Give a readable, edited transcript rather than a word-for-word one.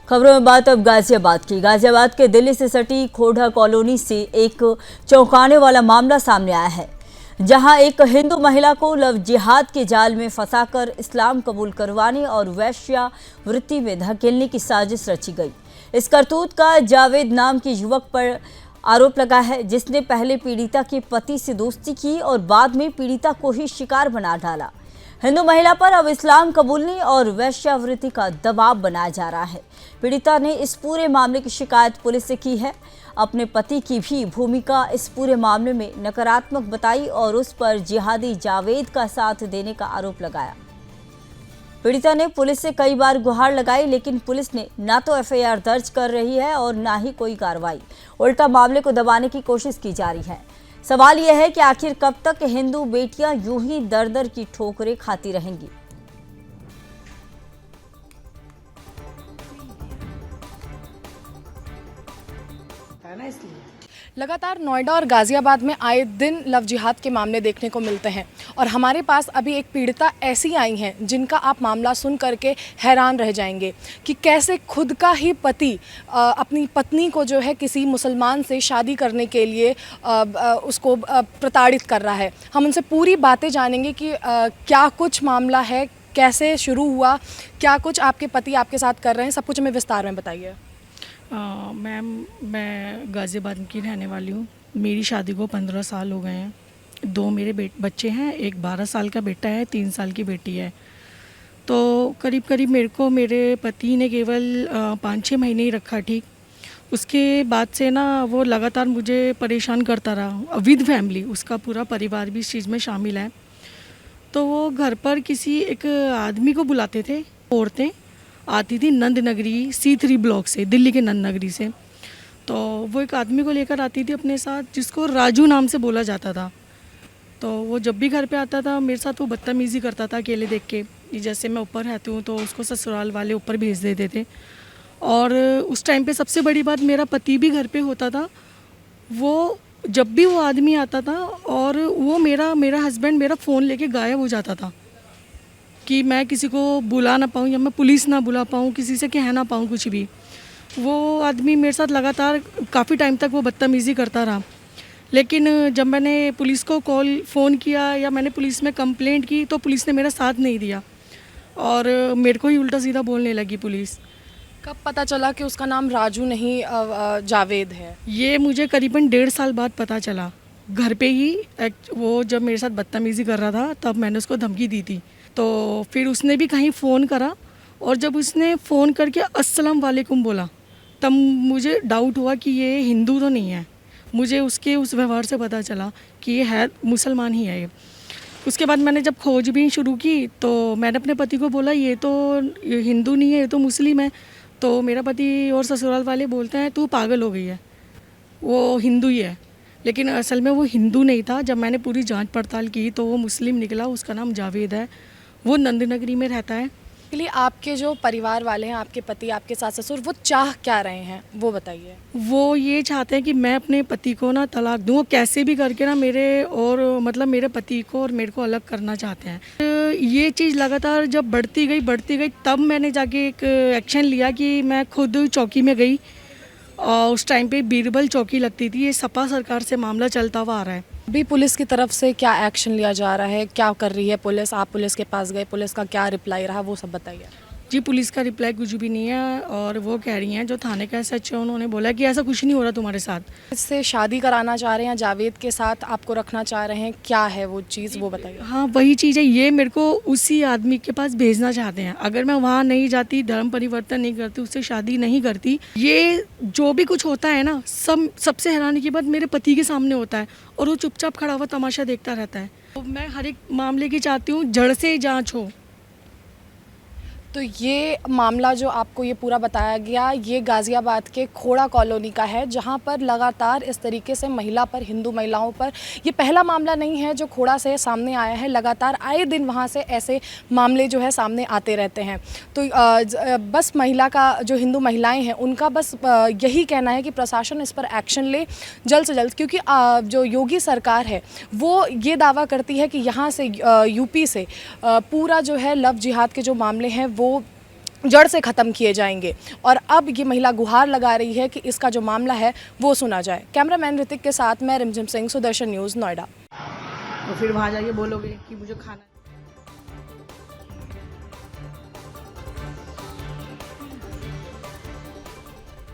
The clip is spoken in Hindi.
खबरों में बात अब गाजियाबाद की। गाजियाबाद के दिल्ली से सटी खोड़ा कॉलोनी से एक चौंकाने वाला मामला सामने आया है, जहां एक हिंदू महिला को लव जिहाद के जाल में फंसाकर इस्लाम कबूल करवाने और वैश्यावृत्ति में धकेलने की साजिश रची गई। इस करतूत का जावेद नाम के युवक पर आरोप लगा है, जिसने पहले पीड़िता के पति से दोस्ती की और बाद में पीड़िता को ही शिकार बना डाला। हिंदू महिला पर अब इस्लाम कबूलने और वैश्यावृत्ति का दबाव बनाया जा रहा है। पीड़िता ने इस पूरे मामले की शिकायत पुलिस से की है। अपने पति की भी भूमिका इस पूरे मामले में नकारात्मक बताई और उस पर जिहादी जावेद का साथ देने का आरोप लगाया। पीड़िता ने पुलिस से कई बार गुहार लगाई, लेकिन पुलिस ने ना तो एफआईआर दर्ज कर रही है और ना ही कोई कार्रवाई। उल्टा मामले को दबाने की कोशिश की जा रही है। सवाल यह है कि आखिर कब तक हिंदू बेटियां यूं ही दर दर की ठोकरें खाती रहेंगी। लगातार नोएडा और गाजियाबाद में आए दिन लव जिहाद के मामले देखने को मिलते हैं और हमारे पास अभी एक पीड़िता ऐसी आई हैं जिनका आप मामला सुन करके हैरान रह जाएंगे कि कैसे खुद का ही पति अपनी पत्नी को जो है किसी मुसलमान से शादी करने के लिए उसको प्रताड़ित कर रहा है। हम उनसे पूरी बातें जानेंगे कि क्या कुछ मामला है, कैसे शुरू हुआ, क्या कुछ आपके पति आपके साथ कर रहे हैं, सब कुछ हमें विस्तार में बताइए। मैम, मैं गाज़ियाबाद की रहने वाली हूँ। मेरी शादी को 15 साल हो गए हैं। 2 मेरे बच्चे हैं, एक 12 साल का बेटा है, 3 साल की बेटी है। तो करीब करीब मेरे पति ने केवल 5-6 महीने ही रखा ठीक। उसके बाद से ना वो लगातार मुझे परेशान करता रहा विद फैमिली। उसका पूरा परिवार भी इस चीज़ में शामिल है। तो वो घर पर किसी एक आदमी को बुलाते थे। औरतें आती थी नंद नगरी C3 ब्लॉक से, दिल्ली के नंद नगरी से। तो वो एक आदमी को लेकर आती थी अपने साथ, जिसको राजू नाम से बोला जाता था। तो वो जब भी घर पे आता था मेरे साथ वो बदतमीज़ी करता था अकेले देख के। जैसे मैं ऊपर रहती हूँ तो उसको ससुराल वाले ऊपर भेज देते थे। और उस टाइम पे सबसे बड़ी बात, मेरा पति भी घर पे होता था। वो जब भी वो आदमी आता था और वो मेरा हस्बैंड मेरा फ़ोन लेके गायब हो जाता था कि मैं किसी को बुला ना पाऊँ या मैं पुलिस ना बुला पाऊँ, किसी से कह ना पाऊँ कुछ भी। वो आदमी मेरे साथ लगातार काफ़ी टाइम तक वो बदतमीज़ी करता रहा। लेकिन जब मैंने पुलिस को फ़ोन किया या मैंने पुलिस में कंप्लेंट की तो पुलिस ने मेरा साथ नहीं दिया और मेरे को ही उल्टा सीधा बोलने लगी पुलिस। कब पता चला कि उसका नाम राजू नहीं जावेद है? ये मुझे करीबन 1.5 साल बाद पता चला। घर पे ही वो जब मेरे साथ बदतमीज़ी कर रहा था तब मैंने उसको धमकी दी थी। तो फिर उसने भी कहीं फ़ोन करा और जब उसने फ़ोन करके अस्सलाम वालेकुम बोला तब मुझे डाउट हुआ कि ये हिंदू तो नहीं है। मुझे उसके उस व्यवहार से पता चला कि ये है मुसलमान ही है ये। उसके बाद मैंने जब खोजबीन शुरू की तो मैंने अपने पति को बोला ये हिंदू नहीं है, ये तो मुस्लिम है। तो मेरा पति और ससुराल वाले बोलते हैं तू पागल हो गई है, वो हिंदू ही है। लेकिन असल में वो हिंदू नहीं था। जब मैंने पूरी जांच पड़ताल की तो वो मुस्लिम निकला। उसका नाम जावेद है, वो नंद नगरी में रहता है। इसलिए आपके जो परिवार वाले हैं, आपके पति, आपके सास ससुर, वो चाह क्या रहे हैं वो बताइए। वो ये चाहते हैं कि मैं अपने पति को ना तलाक दूँ, कैसे भी करके ना मेरे पति को और मेरे को अलग करना चाहते हैं। ये चीज़ लगातार जब बढ़ती गई तब मैंने जाके एक एक्शन लिया कि मैं खुद चौकी में गई। और उस टाइम पे बीरबल चौकी लगती थी। ये सपा सरकार से मामला चलता हुआ आ रहा है। अभी पुलिस की तरफ से क्या एक्शन लिया जा रहा है, क्या कर रही है पुलिस? आप पुलिस के पास गए, पुलिस का क्या रिप्लाई रहा, वो सब बताइए। जी, पुलिस का रिप्लाई कुछ भी नहीं है और वो कह रही हैं जो थाने का SHO है उन्होंने बोला कि ऐसा कुछ नहीं हो रहा तुम्हारे साथ। इससे शादी कराना चाह रहे हैं, जावेद के साथ आपको रखना चाह रहे हैं, क्या है वो चीज़ वो बताइए। हाँ, वही चीज़ है। ये मेरे को उसी आदमी के पास भेजना चाहते हैं। अगर मैं वहाँ नहीं जाती, धर्म परिवर्तन नहीं करती, उससे शादी नहीं करती, ये जो भी कुछ होता है ना सबसे हैरानी की बात मेरे पति के सामने होता है और वो चुपचाप खड़ा हुआ तमाशा देखता रहता है। तो मैं हर एक मामले की चाहती हूँ जड़ से जाँच हो। तो ये मामला जो आपको ये पूरा बताया गया, ये गाज़ियाबाद के खोड़ा कॉलोनी का है, जहाँ पर लगातार इस तरीके से महिला पर, हिंदू महिलाओं पर, ये पहला मामला नहीं है जो खोड़ा से सामने आया है। लगातार आए दिन वहाँ से ऐसे मामले जो है सामने आते रहते हैं। तो बस महिला का, जो हिंदू महिलाएं हैं उनका बस यही कहना है कि प्रशासन इस पर एक्शन ले जल्द से जल्द, क्योंकि जो योगी सरकार है वो ये दावा करती है कि यहाँ से यूपी से पूरा जो है लव जिहाद के जो मामले हैं वो जड़ से ख़त्म किए जाएंगे। और अब ये महिला गुहार लगा रही है कि इसका जो मामला है वो सुना जाए। कैमरामैन ऋतिक के साथ मैं रिमझिम सिंह, सुदर्शन न्यूज़, नोएडा। तो फिर वहाँ जाके बोलोगे कि मुझे खाना